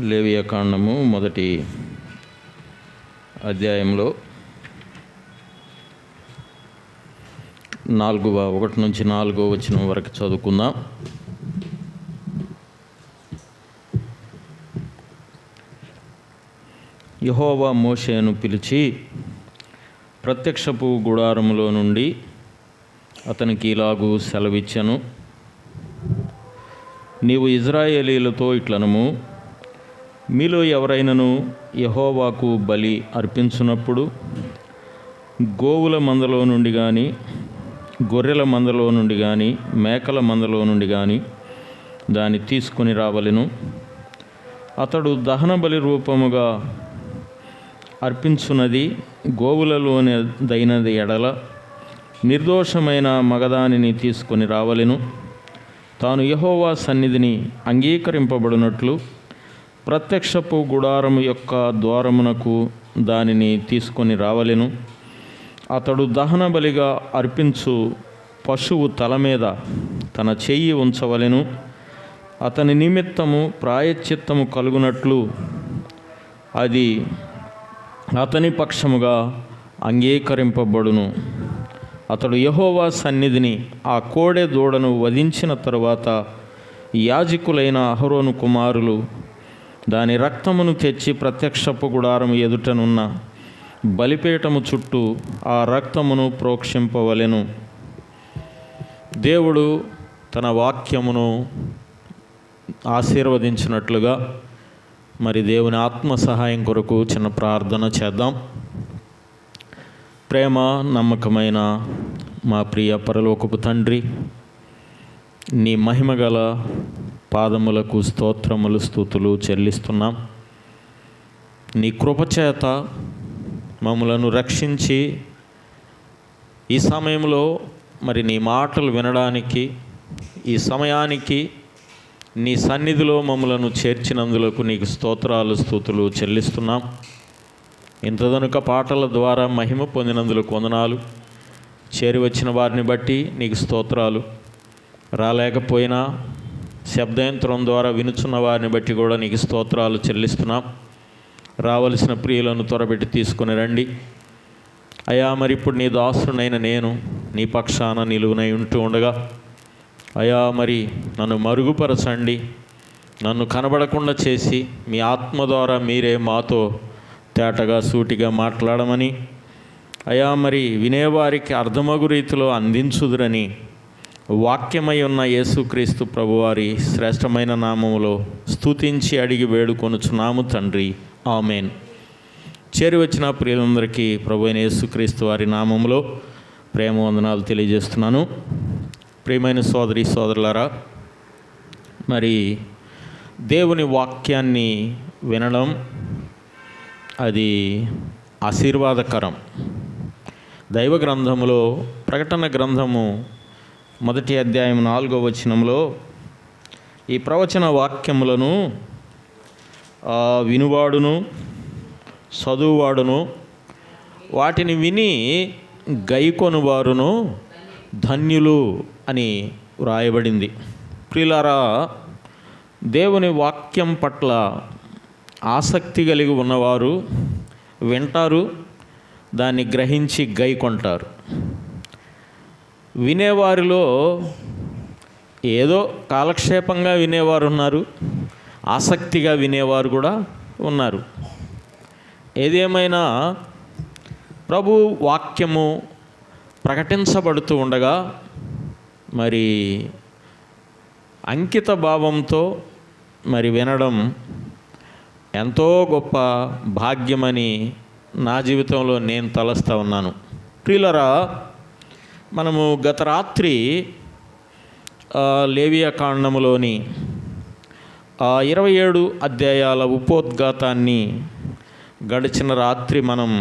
లేవియాకాండము మొదటి అధ్యాయంలో 1 నుంచి 4 వచనం వరకు చదువుకుందాం. యెహోవా మోషేను పిలిచి ప్రత్యక్షపు గుడారములో నుండి అతనికి ఇలాగూ సెలవిచ్చెను. నీవు ఇజ్రాయేలీలతో ఇట్లనము, మీలో ఎవరైనను యెహోవాకు బలి అర్పించున్నప్పుడు గోవుల మందలో నుండి కానీ, గొర్రెల మందలో నుండి కానీ, మేకల మందలో నుండి కానీ దాన్ని తీసుకొని రావలెను. అతడు దహన బలి రూపముగా అర్పించున్నది గోవులలోనిదైనది ఎడల నిర్దోషమైన మగదానిని తీసుకొని రావలెను. తాను యెహోవా సన్నిధిని అంగీకరింపబడినట్లు ప్రత్యక్షపు గుడారము యొక్క ద్వారమునకు దానిని తీసుకొని రావలెను. అతడు దహన బలిగా అర్పించు పశువు తల మీద తన చెయ్యి ఉంచవలెను. అతని నిమిత్తము ప్రాయశ్చిత్తము కలుగునట్లు అది అతని పక్షముగా అంగీకరింపబడును. అతడు యెహోవా సన్నిధిని ఆ కోడె దూడను వధించిన తరువాత యాజకులైన అహరోను కుమారులు దాని రక్తమును తెచ్చి ప్రత్యక్షపు గుడారము ఎదుటనున్న బలిపీఠము చుట్టూ ఆ రక్తమును ప్రోక్షింపవలెను. దేవుడు తన వాక్యమును ఆశీర్వదించినట్లుగా మరి దేవుని ఆత్మ సహాయం కొరకు చిన్న ప్రార్థన చేద్దాం. ప్రేమ నమ్మకమైన మా ప్రియ పరలోకపు తండ్రి, నీ మహిమగల పాదములకు స్తోత్రములు స్తుతులు చెల్లిస్తున్నాం. నీ కృపచేత మమ్మలను రక్షించి ఈ సమయంలో మరి నీ మాటలు వినడానికి ఈ సమయానికి నీ సన్నిధిలో మమ్మలను చేర్చినందులకు నీకు స్తోత్రాలు స్తుతులు చెల్లిస్తున్నాం. ఇంతదనుక పాటల ద్వారా మహిమ పొందినందులకు వందనాలు. చేరి వచ్చిన వారిని బట్టి నీకు స్తోత్రాలు. రాలేకపోయినా శబ్దయంత్రం ద్వారా వినుచున్న వారిని బట్టి కూడా నీకు స్తోత్రాలు చెల్లిస్తున్నాం. రావలసిన ప్రియులను త్వరబెట్టి తీసుకుని రండి అయ్యా. మరి ఇప్పుడు నీ దాసునైన నేను నీ పక్షాన నిలువునై ఉంటూ ఉండగా అయ్యా, మరి నన్ను మరుగుపరచండి. నన్ను కనబడకుండా చేసి మీ ఆత్మ ద్వారా మీరే మాతో తేటగా సూటిగా మాట్లాడమని అయ్యా, మరి వినేవారికి అర్థమగు రీతిలో అందించుదురని వాక్యమై ఉన్న యేసుక్రీస్తు ప్రభువారి శ్రేష్టమైన నామములో స్తుతించి అడిగి వేడుకొనుచున్నాము తండ్రి, ఆమెన్. చేరి వచ్చిన ప్రియులందరికీ ప్రభు అయిన యేసుక్రీస్తు వారి నామములో ప్రేమ వందనాలు తెలియజేస్తున్నాను. ప్రియమైన సోదరి సోదరులారా, మరి దేవుని వాక్యాన్ని వినడం అది ఆశీర్వాదకరం. దైవ గ్రంథములో ప్రకటన గ్రంథము 1వ అధ్యాయం 4వ వచనంలో ఈ ప్రవచన వాక్యములను వినువాడును చదువువాడును వాటిని విని గైకొనువారును ధన్యులు అని వ్రాయబడింది. ప్రియులారా, దేవుని వాక్యం పట్ల ఆసక్తి కలిగి ఉన్నవారు వింటారు, దాన్ని గ్రహించి గైకొంటారు. వినేవారిలో ఏదో కాలక్షేపంగా వినేవారు ఉన్నారు, ఆసక్తిగా వినేవారు కూడా ఉన్నారు. ఏదేమైనా ప్రభు వాక్యము ప్రకటించబడుతూ ఉండగా మరి అంకిత భావంతో మరి వినడం ఎంతో గొప్ప భాగ్యమని నా జీవితంలో నేను తలస్తూ ఉన్నాను. ప్రియులరా, మనము గత రాత్రి లేవియాకాండములోని 27 అధ్యాయాల ఉపోద్ఘాతాన్ని గడిచిన రాత్రి మనం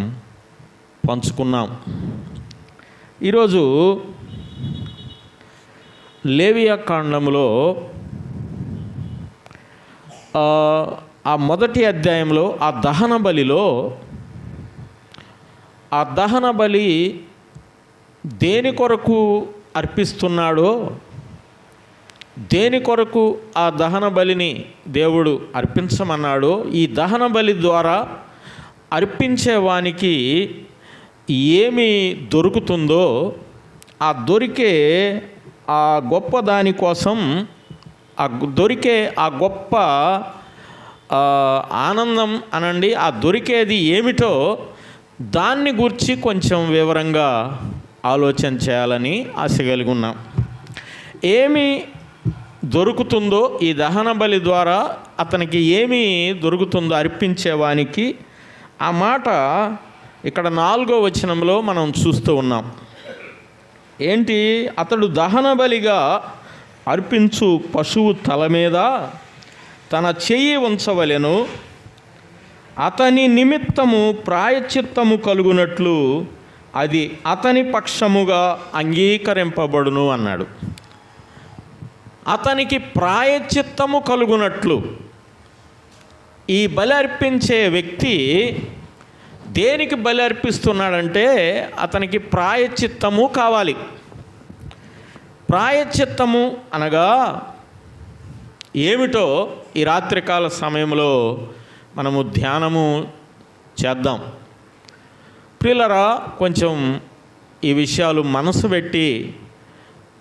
పంచుకున్నాం. ఈరోజు లేవియాకాండములో ఆ మొదటి అధ్యాయంలో ఆ దహన బలిలో ఆ దహన బలి దేని కొరకు అర్పిస్తున్నాడో దేని కొరకు ఆ దహన బలిని దేవుడు అర్పించమన్నాడో, ఈ దహన బలి ద్వారా అర్పించేవానికి ఏమి దొరుకుతుందో, ఆ దొరికే ఆ గొప్ప దానికోసం, దొరికే ఆ గొప్ప ఆనందం అనండి, ఆ దొరికేది ఏమిటో దాన్ని గురించి కొంచెం వివరంగా ఆలోచన చేయాలని ఆశ కలిగి ఉన్నాం. ఏమి దొరుకుతుందో, ఈ దహన బలి ద్వారా అతనికి ఏమి దొరుకుతుందో అర్పించేవానికి, ఆ మాట ఇక్కడ 4వ వచనంలో మనం చూస్తూ ఉన్నాం. ఏంటి? అతడు దహన బలిగా అర్పించు పశువు తల మీద తన చెయ్యి ఉంచవలెను, అతని నిమిత్తము ప్రాయశ్చిత్తము కలుగునట్లు అది అతని పక్షముగా అంగీకరింపబడును అన్నాడు. అతనికి ప్రాయశ్చిత్తము కలుగునట్లు, ఈ బలి అర్పించే వ్యక్తి దేనికి బలి అర్పిస్తున్నాడంటే అతనికి ప్రాయశ్చిత్తము కావాలి. ప్రాయశ్చిత్తము అనగా ఏమిటో ఈ రాత్రికాల సమయంలో మనము ధ్యానము చేద్దాం. ప్రియులరా, కొంచెం ఈ విషయాలు మనసు పెట్టి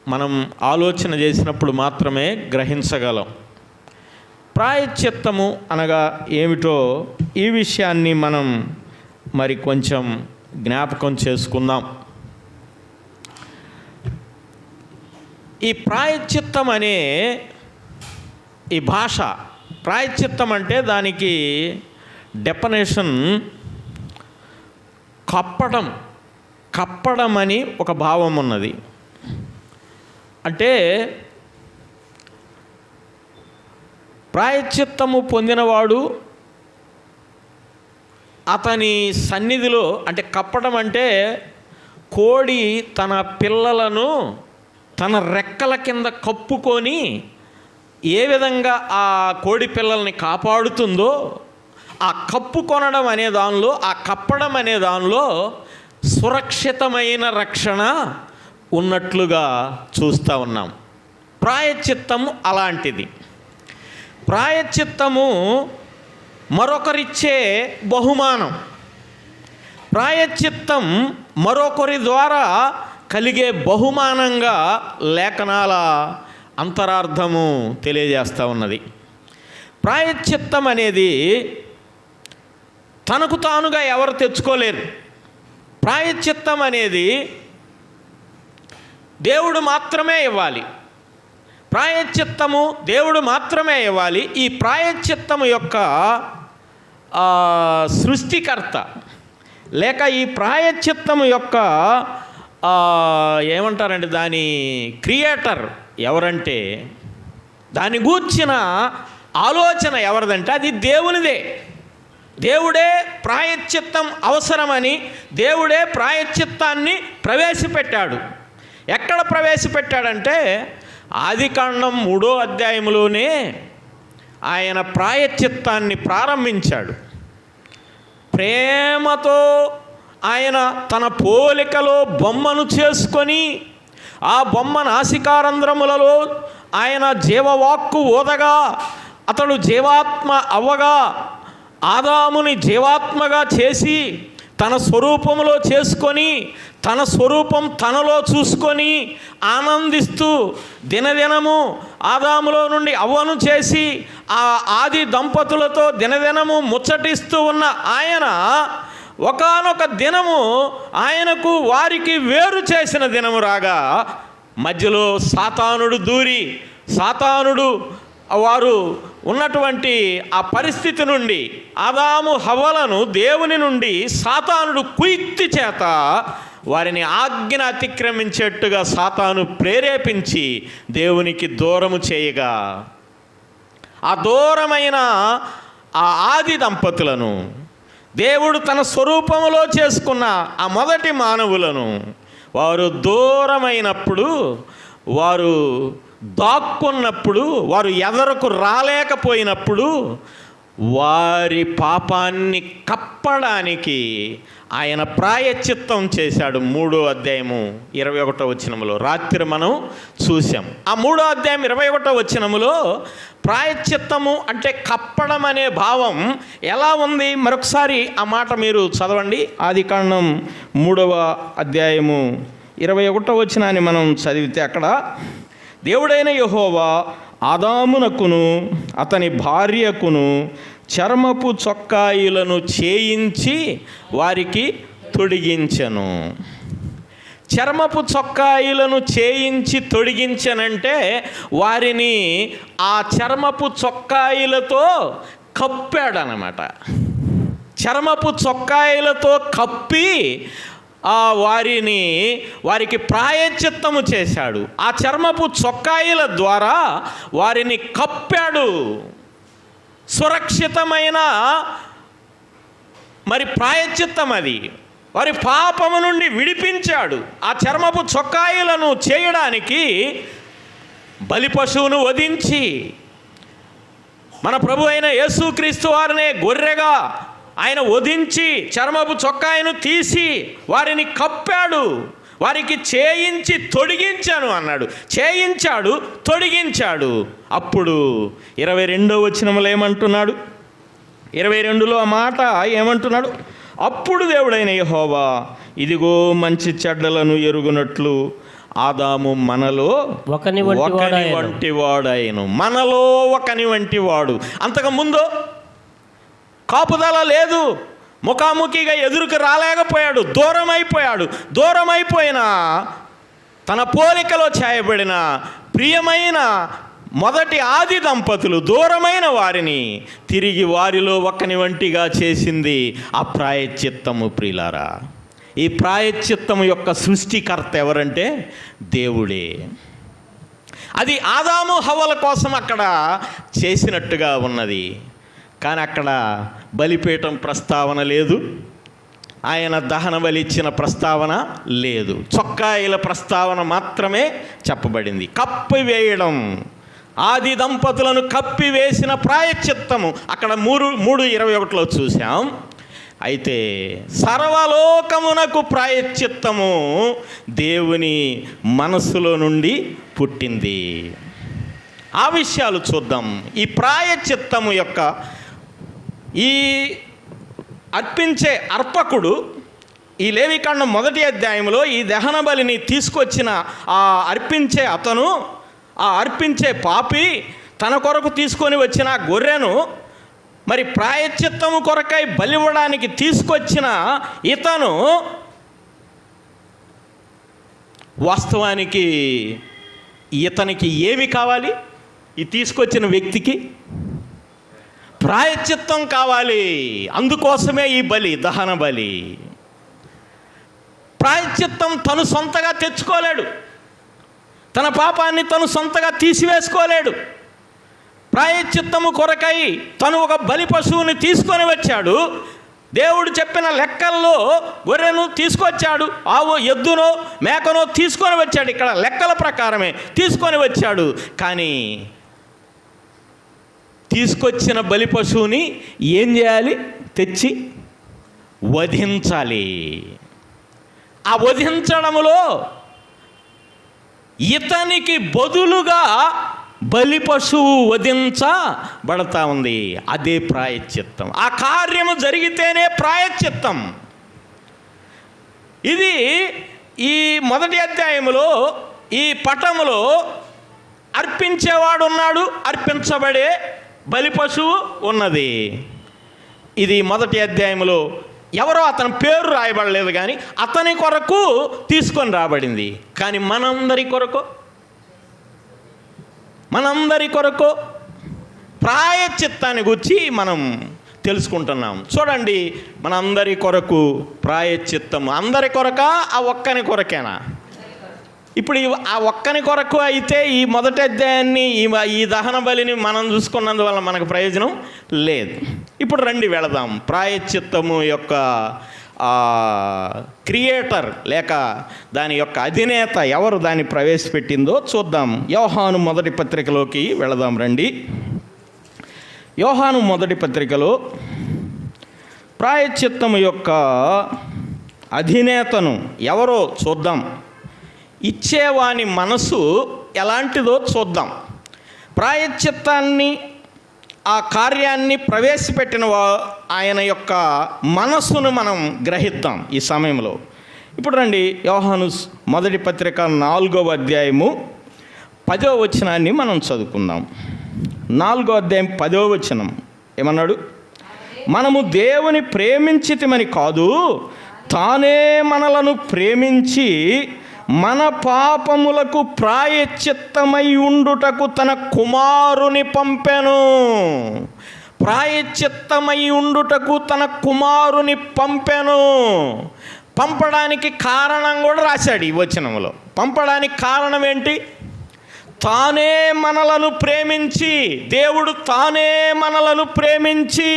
మనం ఆలోచన చేసినప్పుడు మాత్రమే గ్రహించగలం. ప్రాయశ్చిత్తము అనగా ఏమిటో ఈ విషయాన్ని మనం మరి కొంచెం జ్ఞాపకం చేసుకుందాం. ఈ ప్రాయశ్చిత్తం అనే ఈ భాష, ప్రాయశ్చిత్తం అంటే దానికి డెఫినేషన్ కప్పడం అని ఒక భావం ఉన్నది. అంటే ప్రాయశ్చిత్తము పొందినవాడు అతని సన్నిధిలో, అంటే కప్పడం అంటే కోడి తన పిల్లలను తన రెక్కల కింద కప్పుకొని ఏ విధంగా ఆ కోడి పిల్లల్ని కాపాడుతుందో, ఆ కప్పుకొనడం అనే దానిలో, ఆ కప్పడం అనే దానిలో సురక్షితమైన రక్షణ ఉన్నట్లుగా చూస్తూ ఉన్నాం. ప్రాయశ్చిత్తము అలాంటిది. ప్రాయశ్చిత్తము మరొకరిచ్చే బహుమానం. ప్రాయశ్చిత్తం మరొకరి ద్వారా కలిగే బహుమానంగా లేఖనాల అంతరార్థము తెలియజేస్తూ ఉన్నది. ప్రాయశ్చిత్తం అనేది తనకు తానుగా ఎవరు తెచ్చుకోలేరు. ప్రాయశ్చిత్తం అనేది దేవుడు మాత్రమే ఇవ్వాలి. ప్రాయశ్చిత్తము దేవుడు మాత్రమే ఇవ్వాలి. ఈ ప్రాయశ్చిత్తము యొక్క సృష్టికర్త లేక ఈ ప్రాయశ్చిత్తము యొక్క ఏమంటారంటే దాని క్రియేటర్ ఎవరంటే, దాని గూర్చిన ఆలోచన ఎవరిదంటే అది దేవునిదే. దేవుడే ప్రాయశ్చిత్తం అవసరమని దేవుడే ప్రాయశ్చిత్తాన్ని ప్రవేశపెట్టాడు. ఎక్కడ ప్రవేశపెట్టాడంటే ఆదికాండం 3వ అధ్యాయంలోనే ఆయన ప్రాయశ్చిత్తాన్ని ప్రారంభించాడు. ప్రేమతో ఆయన తన పోలికలో బొమ్మను చేసుకొని ఆ బొమ్మ నాసికారంధ్రములలో ఆయన జీవవాక్కు ఊదగా అతడు జీవాత్మ అవ్వగా ఆదాముని జీవాత్మగా చేసి తన స్వరూపంలో చేసుకొని తన స్వరూపం తనలో చూసుకొని ఆనందిస్తూ దినదినము ఆదాములో నుండి అవ్వను చేసి ఆ ఆది దంపతులతో దినదినము ముచ్చటిస్తూ ఉన్న ఆయన ఒకానొక దినము ఆయనకు వారికి వేరు చేసిన దినము రాగా మధ్యలో సాతానుడు దూరి వారు ఉన్నటువంటి ఆ పరిస్థితి నుండి ఆదాము హవ్వలను దేవుని నుండి సాతానుడు కుయుక్తి చేత వారిని ఆజ్ఞను అతిక్రమించేట్టుగా సాతాను ప్రేరేపించి దేవునికి దూరము చేయగా ఆ దూరమైన ఆ ఆది దంపతులను దేవుడు తన స్వరూపములో చేసుకున్న ఆ మొదటి మానవులను వారు దూరమైనప్పుడు, వారు దాక్కున్నప్పుడు, వారు ఎదరకు రాలేకపోయినప్పుడు వారి పాపాన్ని కప్పడానికి ఆయన ప్రాయశ్చిత్తం చేశాడు. 3వ అధ్యాయము 21వ వచనములో రాత్రి మనం చూసాం. ఆ 3వ అధ్యాయం 21వ వచనములో ప్రాయశ్చిత్తము అంటే కప్పడం అనే భావం ఎలా ఉంది? మరొకసారి ఆ మాట మీరు చదవండి. ఆదికాండం 3వ అధ్యాయము 21వ వచనాన్ని మనం చదివితే అక్కడ దేవుడైన యెహోవా ఆదామునకును అతని భార్యకును చర్మపు చొక్కాయిలను చేయించి వారికి తొడిగించెను. చర్మపు చొక్కాయిలను చేయించి తొడిగించనంటే వారిని ఆ చర్మపు చొక్కాయిలతో కప్పాడనమాట. చర్మపు చొక్కాయిలతో కప్పి వారికి ప్రాయశ్చిత్తము చేశాడు. ఆ చర్మపు చొక్కాయిల ద్వారా వారిని కప్పాడు. సురక్షితమైన ప్రాయశ్చిత్తం అది. వారి పాపము నుండి విడిపించాడు. ఆ చర్మపు చొక్కాయిలను చేయడానికి బలి పశువును వధించి మన ప్రభు అయిన యేసుక్రీస్తు వారినే గొర్రెగా ఆయన వధించి చర్మపు చొక్కాయను తీసి వారిని కప్పాడు. వారికి చేయించి తొడిగించాను అన్నాడు. చేయించాడు, తొడిగించాడు. అప్పుడు 22వ వచనములో ఏమంటున్నాడు? 22లో ఆ మాట ఏమంటున్నాడు? అప్పుడు దేవుడైన యెహోవా ఇదిగో మంచి చెడ్డలను ఎరుగునట్లు ఆదాము మనలో ఒకని వంటి వాడాయను. మనలో ఒకని వంటి వాడు. అంతకుముందు కాపుదల లేదు, ముఖాముఖిగా ఎదురుకు రాలేకపోయాడు, దూరం అయిపోయిన తన పోలికలో ఛాయబడిన ప్రియమైన మొదటి ఆది దంపతులు దూరమైన వారిని తిరిగి వారిలో ఒకని వంటిగా చేసింది ఆ ప్రాయశ్చిత్తము. ప్రియులారా, ఈ ప్రాయశ్చిత్తము యొక్క సృష్టికర్త ఎవరంటే దేవుడే. అది ఆదాము హవ్వల కోసం అక్కడ చేసినట్టుగా ఉన్నది. కానీ అక్కడ బలిపీఠం ప్రస్తావన లేదు, ఆయన దహన బలి ఇచ్చిన ప్రస్తావన లేదు. చొక్కాయిల ప్రస్తావన మాత్రమే చెప్పబడింది. కప్పివేయడం, ఆది దంపతులను కప్పివేసిన ప్రాయశ్చిత్తము అక్కడ 3:21లో చూసాం. అయితే సర్వలోకమునకు ప్రాయశ్చిత్తము దేవుని మనస్సులో నుండి పుట్టింది. ఆ విషయాలు చూద్దాం. ఈ ప్రాయశ్చిత్తము యొక్క ఈ అర్పించే అర్పకుడు ఈ లేవికాండం 1వ అధ్యాయంలో ఈ దహన బలిని తీసుకొచ్చిన ఆ అర్పించే పాపి తన కొరకు తీసుకొని వచ్చిన గొర్రెను ప్రాయశ్చిత్తము కొరకై బలివ్వడానికి తీసుకొచ్చిన ఇతను వాస్తవానికి ఇతనికి ఏమి కావాలి? ఈ తీసుకొచ్చిన వ్యక్తికి ప్రాయశ్చిత్తం కావాలి. అందుకోసమే ఈ బలి, దహన బలి. ప్రాయశ్చిత్తం తను సొంతగా తెచ్చుకోలేడు, తన పాపాన్ని తను సొంతగా తీసివేసుకోలేడు. ప్రాయశ్చిత్తము కొరకై తను ఒక బలి పశువుని తీసుకొని వచ్చాడు. దేవుడు చెప్పిన లెక్కల్లో గొర్రెను తీసుకొచ్చాడు, ఎద్దునో మేకనో తీసుకొని వచ్చాడు. ఇక్కడ లెక్కల ప్రకారమే తీసుకొని వచ్చాడు. కానీ తీసుకొచ్చిన బలి పశువుని ఏం చేయాలి? తెచ్చి వధించాలి. ఆ వధించడములో ఇతనికి బదులుగా బలి పశువు వధించబడతా ఉంది. అదే ప్రాయశ్చిత్తం. ఆ కార్యము జరిగితేనే ప్రాయశ్చిత్తం. ఇది ఈ 1వ అధ్యాయములో ఈ పటములో అర్పించేవాడు ఉన్నాడు, అర్పించబడే బలి పశువు ఉన్నది. ఇది 1వ అధ్యాయంలో ఎవరో అతని పేరు రాయబడలేదు, కానీ అతని కొరకు తీసుకొని రాబడింది. కానీ మనందరి కొరకు ప్రాయశ్చిత్తాన్ని గురించి మనం తెలుసుకుంటున్నాం. చూడండి, మనందరి కొరకు ప్రాయశ్చిత్తం అందరి కొరకా, ఆ ఒక్కని కొరకేనా? ఇప్పుడు ఆ ఒక్కని కొరకు అయితే ఈ 1వ అధ్యాయాన్ని ఈ దహన బలిని మనం చూసుకున్నందువల్ల మనకు ప్రయోజనం లేదు. ఇప్పుడు రండి వెళదాం. ప్రాయశ్చిత్తము యొక్క క్రియేటర్ లేక దాని యొక్క అధినేత ఎవరు దాన్ని ప్రవేశపెట్టిందో చూద్దాం. యోహాను 1వ పత్రికలోకి వెళదాం రండి. యోహాను మొదటి పత్రికలో ప్రాయశ్చిత్తము యొక్క అధినేతను ఎవరో చూద్దాం. ఇచ్చేవాని మనసు ఎలాంటిదో చూద్దాం. ప్రాయశ్చిత్తాన్ని, ఆ కార్యాన్ని ప్రవేశపెట్టిన ఆయన యొక్క మనస్సును మనం గ్రహిద్దాం ఈ సమయంలో. ఇప్పుడు రండి, యోహాను మొదటి పత్రిక 4వ అధ్యాయము 10వ వచనాన్ని మనం చదువుకుందాం. 4వ అధ్యాయం 10వ వచనం ఏమన్నాడు? మనము దేవుని ప్రేమించితిమని కాదు, తానే మనలను ప్రేమించి మన పాపములకు ప్రాయశ్చిత్తమై ఉండుటకు తన కుమారుని పంపెను. ప్రాయశ్చిత్తమై ఉండుటకు తన కుమారుని పంపెను. పంపడానికి కారణం కూడా రాశాడు ఈ వచనంలో. పంపడానికి కారణం ఏంటి? తానే మనలను ప్రేమించి, దేవుడు తానే మనలను ప్రేమించి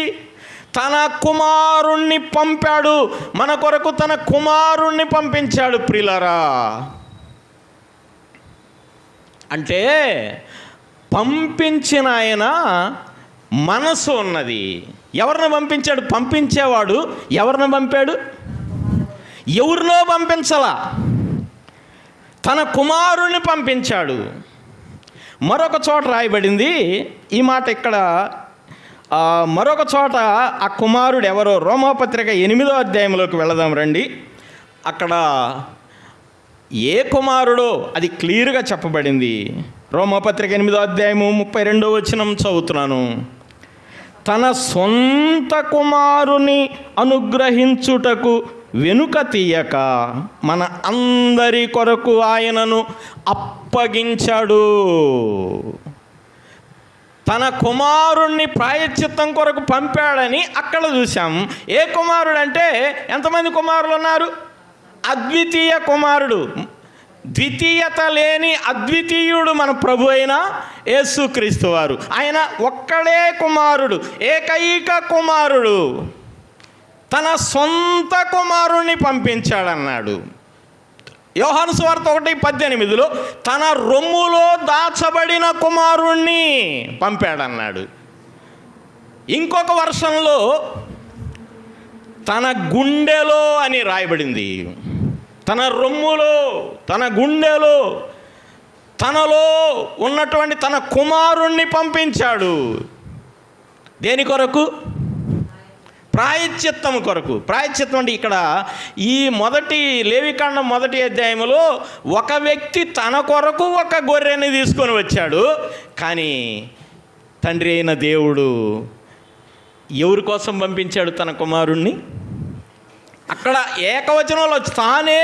తన కుమారుణ్ణి పంపాడు. మన కొరకు తన కుమారుణ్ణి పంపించాడు. ప్రియులారా, అంటే పంపించిన ఆయన మనసు ఉన్నది. ఎవరిని పంపించాడు? పంపించేవాడు ఎవరిని పంపాడు? ఎవరినో పంపించలా, తన కుమారుణ్ణి పంపించాడు. మరొక చోట రాయబడింది ఈ మాట. ఇక్కడ మరొక చోట ఆ కుమారుడు ఎవరో, రోమాపత్రిక 8వ అధ్యాయంలోకి వెళదాం రండి. అక్కడ ఏ కుమారుడో అది క్లియర్గా చెప్పబడింది. రోమాపత్రిక 8వ అధ్యాయము 32వ వచనం చదువుతున్నాను. తన సొంత కుమారుని అనుగ్రహించుటకు వెనుక తీయక మన అందరి కొరకు ఆయనను అప్పగించాడు. తన కుమారుణ్ణి ప్రాయశ్చిత్తం కొరకు పంపాడని అక్కడ చూసాం. ఏ కుమారుడు అంటే ఎంతమంది కుమారులు ఉన్నారు? అద్వితీయ కుమారుడు, ద్వితీయత లేని అద్వితీయుడు మన ప్రభు అయిన యేసుక్రీస్తు వారు. ఆయన ఒక్కడే కుమారుడు, ఏకైక కుమారుడు. తన సొంత కుమారుణ్ణి పంపించాడన్నాడు. యోహాను సువార్త 1:18 తన రొమ్ములో దాచబడిన కుమారుణ్ణి పంపాడన్నాడు. ఇంకొక వర్షంలో తన గుండెలో అని రాయబడింది. తన రొమ్ములో, తన గుండెలో, తనలో ఉన్నటువంటి తన కుమారుణ్ణి పంపించాడు. దేని కొరకు? ప్రాయశ్చిత్తం కొరకు. ప్రాయశ్చిత్తం అంటే ఇక్కడ ఈ మొదటి లేవికాండం 1వ అధ్యాయంలో ఒక వ్యక్తి తన కొరకు ఒక గొర్రెని తీసుకొని వచ్చాడు. కానీ తండ్రి అయిన దేవుడు ఎవరి కోసం పంపించాడు తన కుమారుణ్ణి? అక్కడ ఏకవచనంలో తానే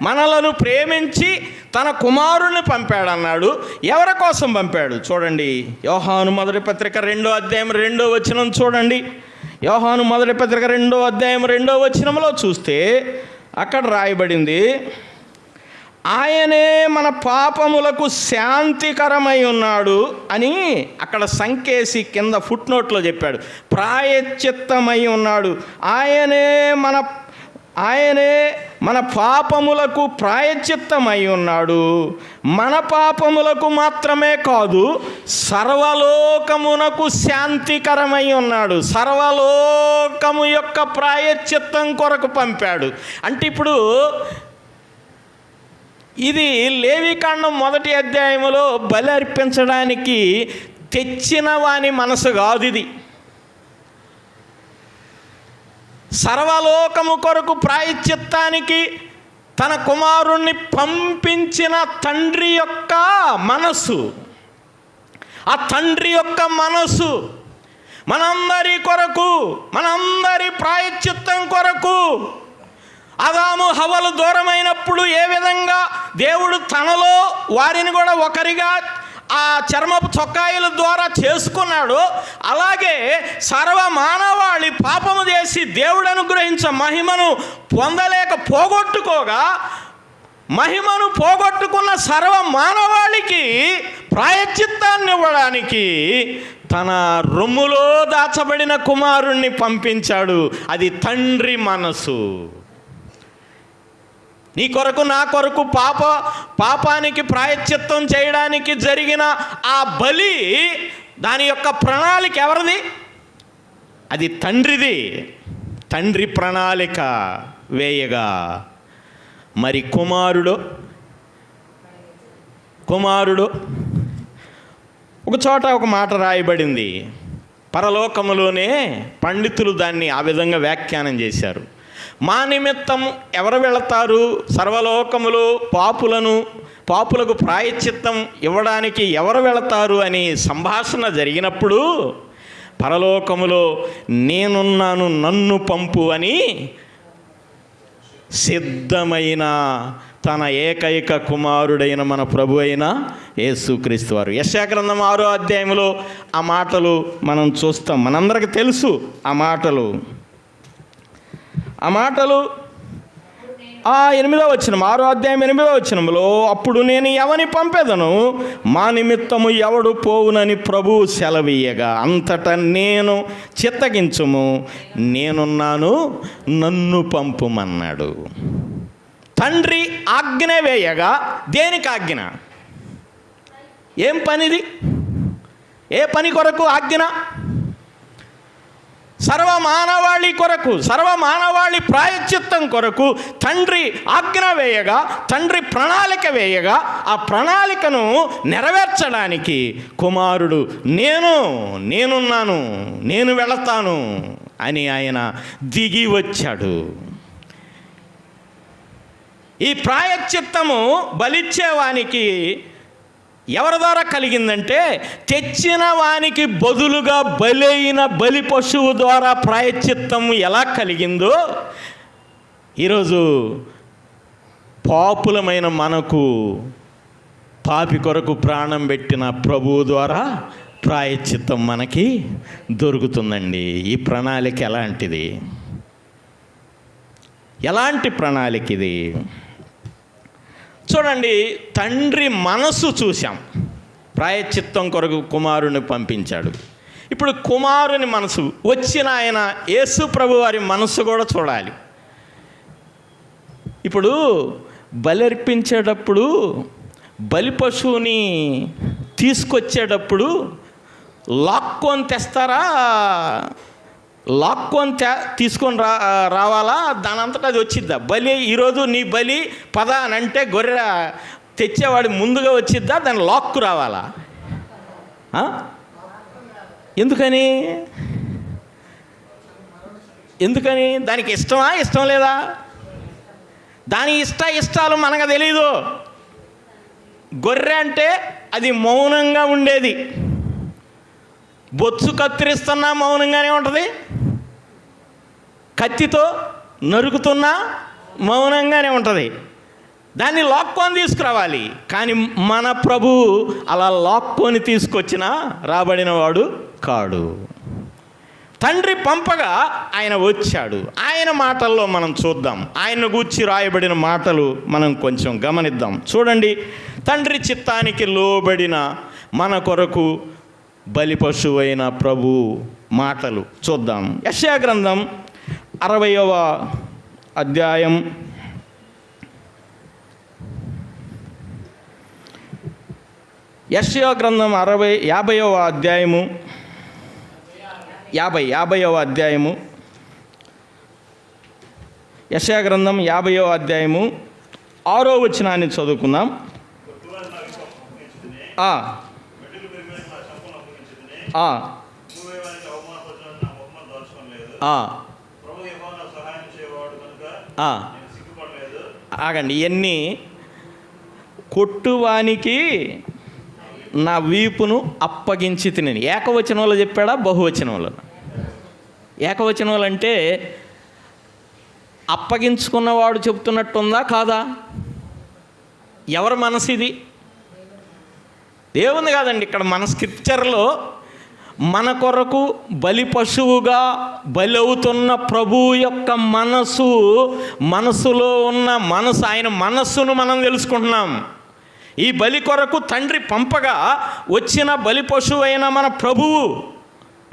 మనలను ప్రేమించి తన కుమారుణ్ణి పంపాడన్నాడు. ఎవరి కోసం పంపాడు? చూడండి, యోహాను మొదటి పత్రిక 2వ అధ్యాయం 2వ వచనం చూడండి. యోహాను మొదటి పత్రిక 2వ అధ్యాయం 2వ వచనంలో చూస్తే అక్కడ రాయబడింది, ఆయనే మన పాపములకు శాంతికరమై ఉన్నాడు అని అక్కడ సంకేసి కింద ఫుట్ నోట్లో చెప్పాడు. ప్రాయశ్చిత్తమై ఉన్నాడు. ఆయనే మన పాపములకు ప్రాయశ్చిత్తమై ఉన్నాడు. మన పాపములకు మాత్రమే కాదు, సర్వలోకమునకు శాంతికరమై ఉన్నాడు. సర్వలోకము యొక్క ప్రాయశ్చిత్తం కొరకు పంపాడు. అంటే ఇప్పుడు ఇది లేవికాండం 1వ అధ్యాయంలో బలి అర్పించడానికి తెచ్చిన వాని మనసు కాదు. ఇది సర్వలోకము కొరకు ప్రాయశ్చిత్తానికి తన కుమారుణ్ణి పంపించిన తండ్రి యొక్క మనసు. ఆ తండ్రి యొక్క మనసు మనందరి కొరకు, మనందరి ప్రాయశ్చిత్తం కొరకు. ఆదాము హవ్వలు దూరమైనప్పుడు ఏ విధంగా దేవుడు తనలో వారిని కూడా ఒకరిగా ఆ చర్మపు చొక్కాయిల ద్వారా చేసుకున్నాడు, అలాగే సర్వ మానవాళి పాపము చేసి దేవుడు అనుగ్రహించే మహిమను పొందలేక పోగొట్టుకోగా, మహిమను పోగొట్టుకున్న సర్వ మానవాళికి ప్రాయశ్చిత్తాన్ని ఇవ్వడానికి తన రొమ్ములో దాచబడిన కుమారుణ్ణి పంపించాడు. అది తండ్రి మనసు. నీ కొరకు, నా కొరకు పాపానికి ప్రాయశ్చిత్తం చేయడానికి జరిగిన ఆ బలి దాని యొక్క ప్రణాళిక ఎవరిది? అది తండ్రిది. తండ్రి ప్రణాళిక వేయగా మరి కుమారుడు ఒక చోట ఒక మాట రాయబడింది. పరలోకములోనే పండితులు దాన్ని ఆ విధంగా వ్యాఖ్యానం చేశారు. మా నిమిత్తం ఎవరు వెళతారు? సర్వలోకములో పాపులకు ప్రాయశ్చిత్తం ఇవ్వడానికి ఎవరు వెళతారు అని సంభాషణ జరిగినప్పుడు పరలోకములో నేనున్నాను, నన్ను పంపు అని సిద్ధమైన తన ఏకైక కుమారుడైన మన ప్రభు అయిన యేసుక్రీస్తు వారు. యెషయా గ్రంథం 6వ అధ్యాయంలో ఆ మాటలు మనం చూస్తాం. మనందరికీ తెలుసు ఆ మాటలు. 8వ వచనం, 6వ అధ్యాయం 8వ వచనంలో, అప్పుడు నేను ఎవని పంపెదను, మా నిమిత్తము ఎవడు పోవునని ప్రభువు సెలవీయగా అంతటా నేను చిత్తగించుము, నేనున్నాను, నన్ను పంపుమన్నాడు. తండ్రి ఆజ్ఞ వేయగా, దేనికి ఆజ్ఞ? ఏం పనిది? ఏ పని కొరకు ఆజ్ఞ? సర్వమానవాళి కొరకు, సర్వమానవాళి ప్రాయశ్చిత్తం కొరకు తండ్రి ఆజ్ఞ వేయగా, తండ్రి ప్రణాళిక వేయగా, ఆ ప్రణాళికను నెరవేర్చడానికి కుమారుడు నేనున్నాను, నేను వెళతాను అని ఆయన దిగి వచ్చాడు. ఈ ప్రాయశ్చిత్తము బలిచ్చేవానికి ఎవరి ద్వారా కలిగిందంటే, తెచ్చిన వానికి బదులుగా బలైన బలి పశువు ద్వారా ప్రాయశ్చిత్తం ఎలా కలిగిందో, ఈరోజు పాపులమైన మనకు పాపి కొరకు ప్రాణం పెట్టిన ప్రభువు ద్వారా ప్రాయశ్చిత్తం మనకి దొరుకుతుందండి. ఈ ప్రణాళిక ఎలాంటి ప్రణాళిక ఇది? చూడండి, తండ్రి మనసు చూశాం. ప్రాయశ్చిత్తం కొరకు కుమారుని పంపించాడు. ఇప్పుడు కుమారుని మనసు వచ్చిన ఆయన యేసు ప్రభు వారి మనసు కూడా చూడాలి. ఇప్పుడు బలర్పించేటప్పుడు, బలి పశువుని తీసుకొచ్చేటప్పుడు లాక్కొని తెస్తారా, తీసుకొని రావాలా, దాని అంతటా అది వచ్చిద్దా? బలి ఈరోజు నీ బలి పద అని అంటే గొర్రె తెచ్చేవాడు ముందుగా వచ్చిద్దా, దాన్ని లాక్కు రావాలా? ఎందుకని దానికి ఇష్టం లేదా? దాని ఇష్టాలు మనకు తెలీదు. గొర్రె అంటే అది మౌనంగా ఉండేది. బొత్సు కత్తిరిస్తున్నా మౌనంగానే ఉంటుంది, కత్తితో నరుకుతున్నా మౌనంగానే ఉంటుంది. దాన్ని లాక్కొని తీసుకురావాలి. కానీ మన ప్రభువు అలా లాక్కొని తీసుకొచ్చినా రాబడిన వాడు కాడు. తండ్రి పంపగా ఆయన వచ్చాడు. ఆయన మాటల్లో మనం చూద్దాం. ఆయన గూర్చి రాయబడిన మాటలు మనం కొంచెం గమనిద్దాం. చూడండి, తండ్రి చిత్తానికి లోబడిన మన కొరకు బలి పశువైన ప్రభు మాటలు చూద్దాం. యెషయా గ్రంథం 60వ అధ్యాయం 50వ అధ్యాయము 50వ అధ్యాయము యెషయా గ్రంథం 50వ అధ్యాయము 6వ వచనాన్ని చదువుకుందాం. ఆగండి, ఇవన్నీ కొట్టువానికి నా వీపును అప్పగించి తినని ఏకవచనంలో చెప్పాడా, బహువచనంలో? ఏకవచనంలో అంటే అప్పగించుకున్నవాడు చెప్తున్నట్టుందా కాదా? ఎవరి మనసు ఇది? దేవుంది కాదండి. ఇక్కడ మన స్క్రిప్చర్లో మన కొరకు బలి పశువుగా బలవుతున్న ప్రభువు యొక్క మనసులో ఉన్న ఆయన మనస్సును మనం తెలుసుకుంటున్నాం. ఈ బలి కొరకు తండ్రి పంపగా వచ్చిన బలి పశువు అయిన మన ప్రభువు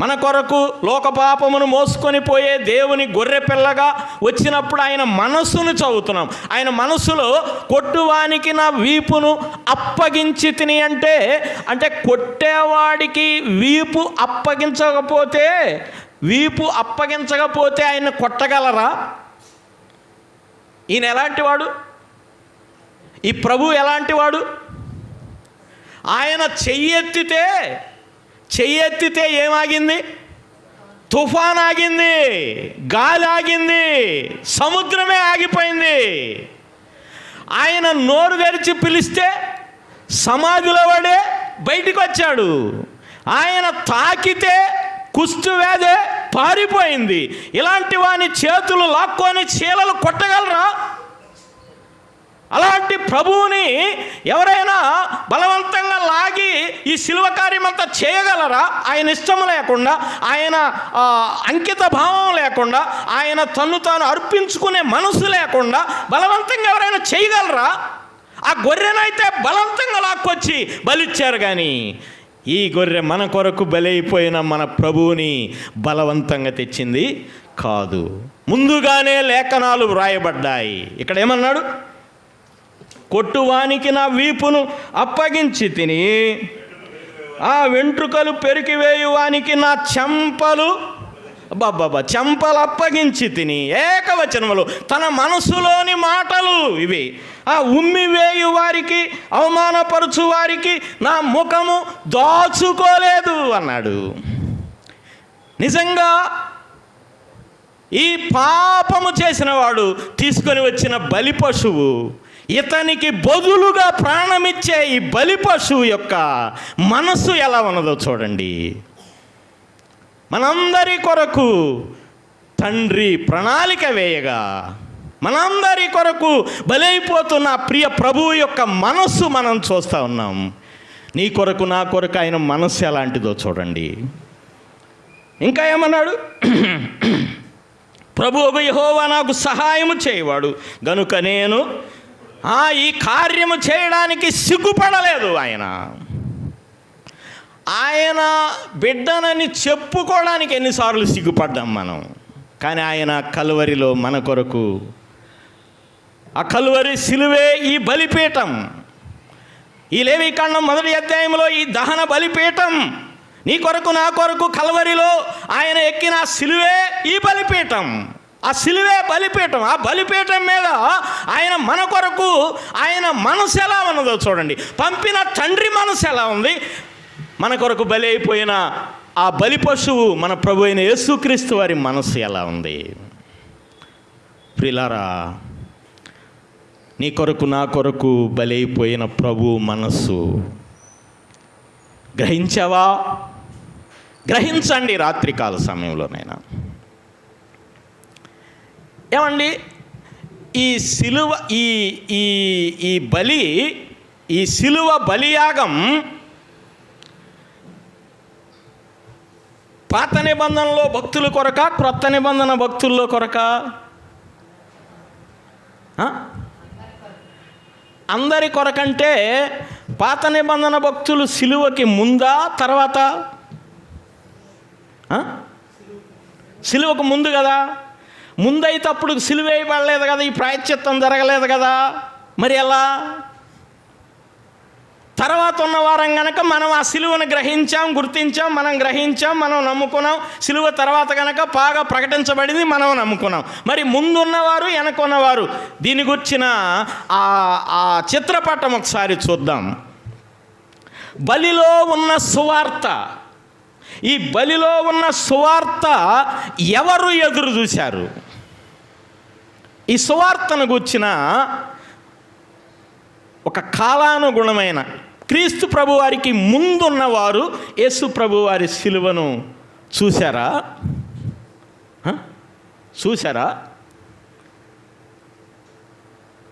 మన కొరకు లోక పాపమును మోసుకొని పోయే దేవుని గొర్రె పిల్లగా వచ్చినప్పుడు ఆయన మనస్సును చదువుతున్నాం. ఆయన మనస్సులో కొట్టువానికి నా వీపును అప్పగించి తిని అంటే కొట్టేవాడికి వీపు అప్పగించకపోతే ఆయన కొట్టగలరా? ఈయన ఎలాంటి వాడు? ఈ ప్రభు ఎలాంటి వాడు? ఆయన చెయ్యెత్తితే ఏమాగింది? తుఫాన్ ఆగింది, గాలి ఆగింది, సముద్రమే ఆగిపోయింది. ఆయన నోరు తెరిచి పిలిస్తే సమాధిలో పడే బయటికి వచ్చాడు. ఆయన తాకితే కుష్ఠవ్యాధి పారిపోయింది. ఇలాంటి వాని చేతులు లాక్కొని చీలలు కొట్టగలరా? అలాంటి ప్రభువుని ఎవరైనా బలవంతంగా లాగి ఈ శిలువ కార్యమంతా చేయగలరా? ఆయన ఇష్టం లేకుండా, ఆయన అంకిత భావం లేకుండా, ఆయన తన్ను తాను అర్పించుకునే మనసు లేకుండా బలవంతంగా ఎవరైనా చేయగలరా? ఆ గొర్రెనైతే బలవంతంగా లాక్కొచ్చి బలిచ్చారు, కానీ ఈ గొర్రె మన కొరకు బలైపోయిన మన ప్రభువుని బలవంతంగా తెచ్చింది కాదు. ముందుగానే లేఖనాలు వ్రాయబడ్డాయి. ఇక్కడ ఏమన్నాడు? కొట్టువానికి నా వీపును అప్పగించి తిని, ఆ వెంట్రుకలు పెరికివేయువానికి నా చెంపలు అప్పగించి తిని. ఏకవచనములు, తన మనసులోని మాటలు ఇవి. ఆ ఉమ్మివేయు వారికి, అవమానపరచు వారికి నా ముఖము దాచుకోలేదు అన్నాడు. నిజంగా ఈ పాపము చేసిన వాడు తీసుకొని వచ్చిన బలి పశువు, ఇతనికి బదులుగా ప్రాణమిచ్చే ఈ బలి పశువు యొక్క మనసు ఎలా ఉన్నదో చూడండి. మనందరి కొరకు తండ్రి ప్రణాళిక వేయగా, మనందరి కొరకు బలైపోతున్న ప్రియ ప్రభువు యొక్క మనస్సు మనం చూస్తూ ఉన్నాం. నీ కొరకు నా కొరకు ఆయన మనస్సు ఎలాంటిదో చూడండి. ఇంకా ఏమన్నాడు? ప్రభువు యెహోవా నాకు సహాయము చేయవాడు గనుక నేను ఈ కార్యము చేయడానికి సిగ్గుపడలేదు. ఆయన బిడ్డనని చెప్పుకోవడానికి ఎన్నిసార్లు సిగ్గుపడ్డాం మనం. కానీ ఆయన కలువరిలో మన కొరకు, ఆ కలువరి సిలువే ఈ బలిపీఠం. ఈ లేవీకాండం 1వ అధ్యాయంలో ఈ దహన బలిపీఠం, నీ కొరకు నా కొరకు కలువరిలో ఆయన ఎక్కిన సిలువే ఈ బలిపీఠం. ఆ సిలువే బలిపీఠం. ఆ బలిపీఠం మీద ఆయన మన కొరకు, ఆయన మనసు ఎలా ఉన్నదో చూడండి. పంపిన తండ్రి మనసు ఎలా ఉంది? మన కొరకు బలి అయిపోయిన ఆ బలి పశువు మన ప్రభు అయిన యేసుక్రీస్తు వారి మనసు ఎలా ఉంది? ప్రియులారా, నీ కొరకు నా కొరకు బలి అయిపోయిన ప్రభు మనస్సు గ్రహించావా? గ్రహించండి రాత్రికాల సమయంలోనైనా. ఏమండి, ఈ సిలువ ఈ బలి, ఈ సిలువ బలియాగం పాత నిబంధనలో భక్తుల కొరక, క్రొత్త నిబంధన భక్తుల్లో కొరక? అందరి కొరకంటే పాత నిబంధన భక్తులు సిలువకి ముందా తర్వాత? సిలువకు ముందు కదా. ముందైతే అప్పుడు సిలువ వేయబడలేదు కదా, ఈ ప్రాయశ్చిత్తం జరగలేదు కదా. మరి ఎలా? తర్వాత ఉన్న వారం కనుక మనం ఆ సిలువను గ్రహించాం, గుర్తించాం, మనం గ్రహించాం, మనం నమ్ముకున్నాం. సిలువ తర్వాత కనుక బాగా ప్రకటించబడింది, మనం నమ్ముకున్నాం. మరి ముందున్నవారు, వెనకున్నవారు, దీని గురించిన ఆ చిత్రపటం ఒకసారి చూద్దాం. బలిలో ఉన్న సువార్త, ఈ బలిలో ఉన్న సువార్త ఎవరు ఎదురు చూశారు? ఈ సువార్తను గుర్చిన ఒక కాలానుగుణమైన క్రీస్తు ప్రభు వారికి ముందున్నవారు యేసు ప్రభు వారి సిలువను చూశారా?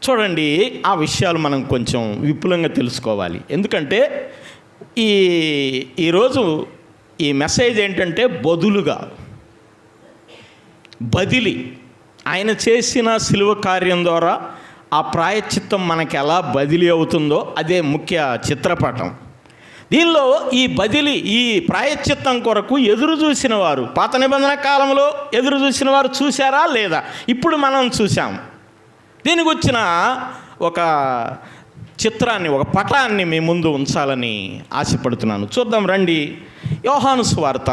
చూడండి, ఆ విషయాలు మనం కొంచెం విపులంగా తెలుసుకోవాలి. ఎందుకంటే ఈరోజు ఈ మెసేజ్ ఏంటంటే బదిలీ. ఆయన చేసిన సిలువ కార్యం ద్వారా ఆ ప్రాయశ్చిత్తం మనకి ఎలా బదిలీ అవుతుందో అదే ముఖ్య చిత్రపటం. దీనిలో ఈ బదిలీ, ఈ ప్రాయశ్చిత్తం కొరకు ఎదురు చూసిన వారు, పాత నిబంధన కాలంలో ఎదురు చూసిన వారు చూశారా లేదా? ఇప్పుడు మనం చూసాం. దీనికి వచ్చిన ఒక చిత్రాన్ని, ఒక పటాన్ని మీ ముందు ఉంచాలని ఆశపడుతున్నాను. చూద్దాం రండి. యోహాను సువార్త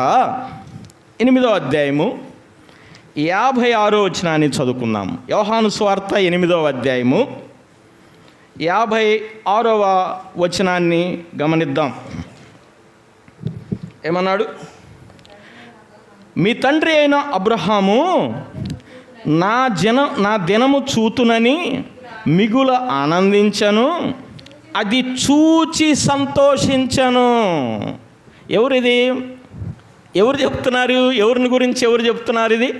8వ అధ్యాయము 56వ వచనాన్ని చదువుకుందాం. యోహాను సువార్త 8వ అధ్యాయము 56వ వచనాన్ని గమనిద్దాం. ఏమన్నాడు? మీ తండ్రి అయిన అబ్రహాము నా దినము చూతునని మిగుల ఆనందించను, అది చూచి సంతోషించను. ఎవరిది? ఎవరు చెప్తున్నారు? ఎవరిని గురించి ఎవరు చెప్తున్నారు? ఇది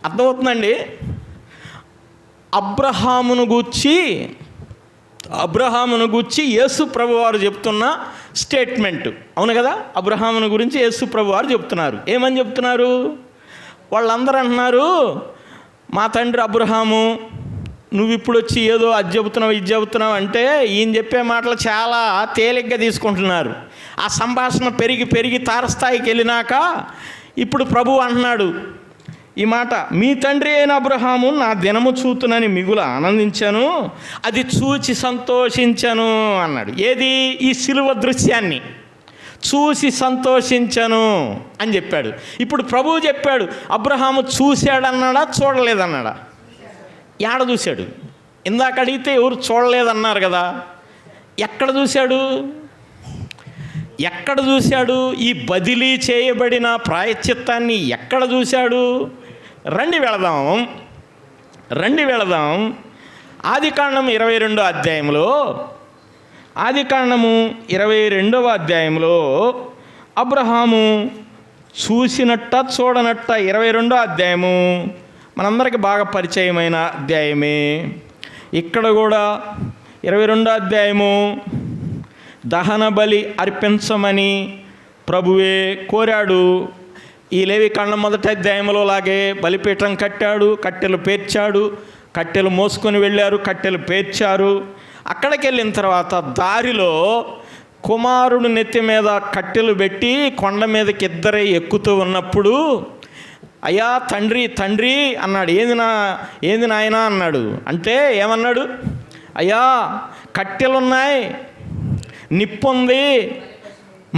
అర్థమవుతుందండి? అబ్రహామును గూర్చి యేసు ప్రభువారు చెప్తున్న స్టేట్మెంట్. అవును కదా? అబ్రహామును గురించి యేసు ప్రభువారు చెప్తున్నారు. ఏమని చెప్తున్నారు? వాళ్ళందరూ అంటున్నారు, మా తండ్రి అబ్రహాము, నువ్వు ఇప్పుడు వచ్చి ఏదో అది చెబుతున్నావు ఇది చెబుతున్నావు అంటే ఈయన చెప్పే మాటలు చాలా తేలిగ్గా తీసుకుంటున్నారు. ఆ సంభాషణ పెరిగి తారస్థాయికి వెళ్ళినాక ఇప్పుడు ప్రభువు అంటున్నాడు ఈ మాట, మీ తండ్రి అయిన అబ్రహాము నా దినము చూతునని మిగుల ఆనందించాను, అది చూచి సంతోషించను అన్నాడు. ఏది? ఈ సిలువ దృశ్యాన్ని చూసి సంతోషించను అని చెప్పాడు. ఇప్పుడు ప్రభువు చెప్పాడు, అబ్రహాము చూశాడన్నాడా చూడలేదన్నాడా? ఏడ చూశాడు? ఇందాక అడిగితే ఎవరు చూడలేదన్నారు కదా. ఎక్కడ చూశాడు? ఈ బదిలీ చేయబడిన ప్రాయశ్చిత్తాన్ని ఎక్కడ చూశాడు? రండి వెళదాం. ఆదికాండము 22వ అధ్యాయంలో అబ్రహాము చూసినట్ట చూడనట్ట 22వ అధ్యాయము మనందరికీ బాగా పరిచయమైన అధ్యాయమే. ఇక్కడ కూడా 22వ అధ్యాయము దహన బలి అర్పించమని ప్రభువే కోరాడు. ఈ లేవికాండం 1వ అధ్యాయంలో లాగే బలిపీఠం కట్టాడు, కట్టెలు పేర్చాడు, కట్టెలు మోసుకొని వెళ్ళారు, కట్టెలు పేర్చారు. అక్కడికి వెళ్ళిన తర్వాత దారిలో కుమారుడు నెత్తి మీద కట్టెలు పెట్టి కొండ మీదకి ఇద్దరే ఎక్కుతూ ఉన్నప్పుడు, అయ్యా తండ్రి అన్నాడు. ఏంది నాయనా అన్నాడు. అంటే ఏమన్నాడు? అయ్యా కట్టెలున్నాయి, నిప్పుంది,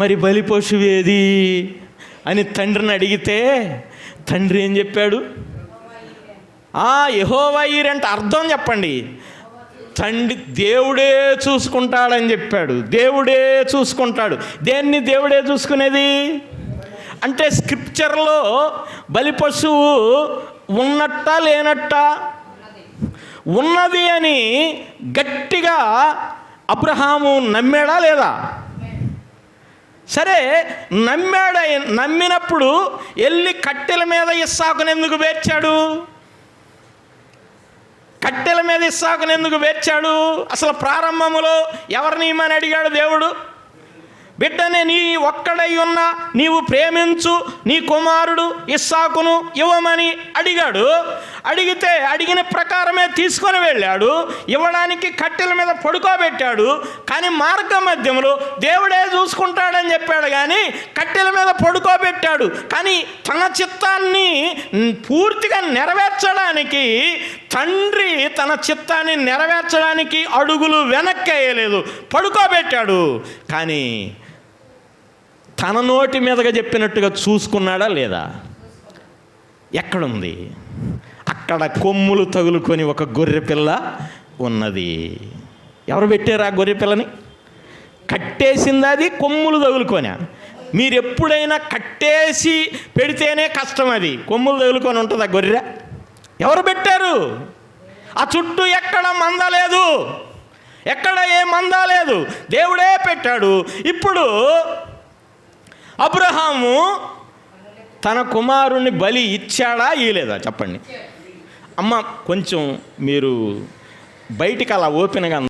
మరి బలి పశువు ఏది అని తండ్రిని అడిగితే తండ్రి ఏం చెప్పాడు? యెహోవా ఈరే అంటే అర్థం చెప్పండి. తండ్రి దేవుడే చూసుకుంటాడని చెప్పాడు. దేవుడే చూసుకుంటాడు. దేన్ని దేవుడే చూసుకునేది? అంటే స్క్రిప్చర్లో బలి పశువు ఉన్నట్టా లేనట్టా? ఉన్నది అని గట్టిగా అబ్రహాము నమ్మాడా లేదా? సరే నమ్మినప్పుడు వెళ్ళి కట్టెల మీద ఇస్సాకును ఎందుకు పేర్చాడు? అసలు ప్రారంభములో ఎవరిని ఇమ్మని అడిగాడు దేవుడు? బిడ్డనే నీ ఒక్కడై ఉన్న నీవు ప్రేమించు నీ కుమారుడు ఇస్సాకును ఇవ్వమని అడిగాడు. అడిగితే అడిగిన ప్రకారమే తీసుకొని వెళ్ళాడు. ఇవ్వడానికి కట్టెల మీద పడుకోబెట్టాడు. కానీ మార్గ మధ్యంలో దేవుడే చూసుకుంటాడని చెప్పాడు, కానీ కట్టెల మీద పడుకోబెట్టాడు. కానీ తన చిత్తాన్ని పూర్తిగా నెరవేర్చడానికి తండ్రి తన చిత్తాన్ని నెరవేర్చడానికి అడుగులు వెనక్కి వేయలేదు, పడుకోబెట్టాడు. కానీ తన నోటి మీదగా చెప్పినట్టుగా చూసుకున్నాడా లేదా? ఎక్కడుంది? అక్కడ కొమ్ములు తగులుకొని ఒక గొర్రె పిల్ల ఉన్నది. ఎవరు పెట్టారు ఆ గొర్రె పిల్లని? కట్టేసింది అది, కొమ్ములు తగులుకొని. మీరు ఎప్పుడైనా కట్టేసి పెడితేనే కష్టం, అది కొమ్ములు తగులుకొని ఉంటుంది ఆ గొర్రె. ఎవరు పెట్టారు? ఆ చుట్టూ ఎక్కడ మంద లేదు, ఎక్కడ ఏ మంద లేదు, దేవుడే పెట్టాడు. ఇప్పుడు అబ్రహాము తన కుమారుణ్ణి బలి ఇచ్చాడా ఇయ్యలేదా చెప్పండి. అమ్మ కొంచెం మీరు బయటికి అలా ఓపెన్గా